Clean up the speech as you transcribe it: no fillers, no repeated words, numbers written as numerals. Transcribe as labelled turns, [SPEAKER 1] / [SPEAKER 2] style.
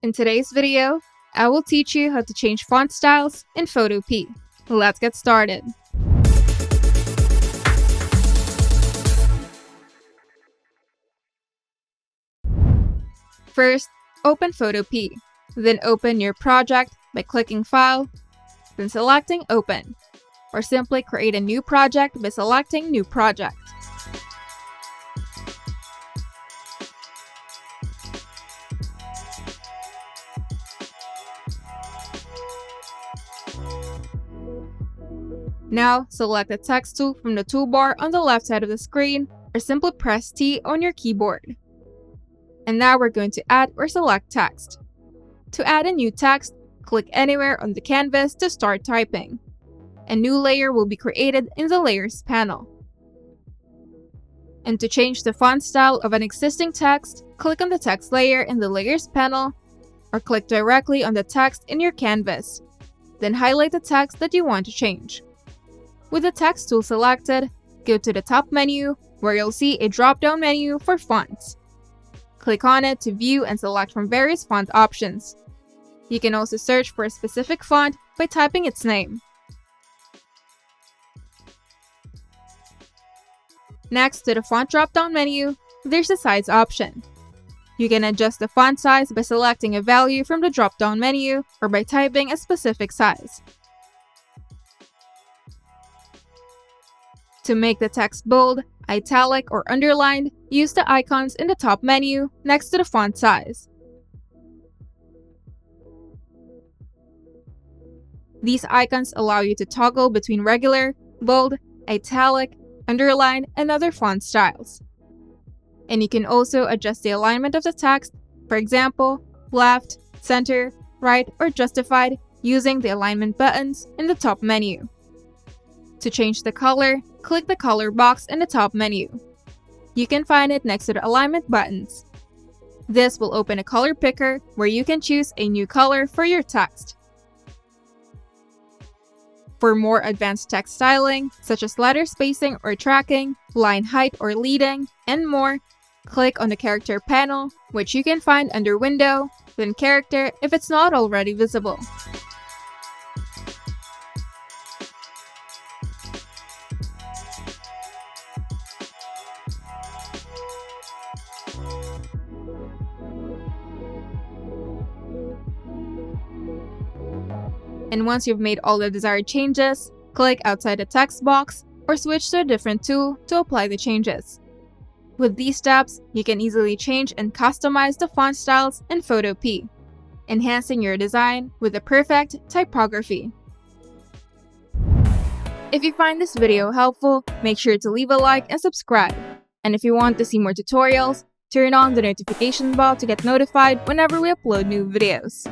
[SPEAKER 1] In today's video, I will teach you how to change font styles in Photopea. Let's get started. First, open Photopea. Then open your project by clicking File, then selecting Open, or simply create a new project by selecting New Project. Now, select the text tool from the toolbar on the left side of the screen, or simply press T on your keyboard. And now we're going to add or select text. To add a new text, click anywhere on the canvas to start typing. A new layer will be created in the Layers panel. And to change the font style of an existing text, click on the text layer in the Layers panel, or click directly on the text in your canvas. Then highlight the text that you want to change. With the text tool selected, go to the top menu, where you'll see a drop-down menu for fonts. Click on it to view and select from various font options. You can also search for a specific font by typing its name. Next to the font drop-down menu, there's a size option. You can adjust the font size by selecting a value from the drop-down menu or by typing a specific size. To make the text bold, italic, or underlined, use the icons in the top menu next to the font size. These icons allow you to toggle between regular, bold, italic, underline, and other font styles. And you can also adjust the alignment of the text, for example, left, center, right, or justified, using the alignment buttons in the top menu. To change the color, click the color box in the top menu. You can find it next to the alignment buttons. This will open a color picker where you can choose a new color for your text. For more advanced text styling, such as letter spacing or tracking, line height or leading, and more, click on the Character panel, which you can find under Window, then Character if it's not already visible. And once you've made all the desired changes, click outside the text box or switch to a different tool to apply the changes. With these steps, you can easily change and customize the font styles in Photopea, enhancing your design with the perfect typography. If you find this video helpful, make sure to leave a like and subscribe. And if you want to see more tutorials, turn on the notification bell to get notified whenever we upload new videos.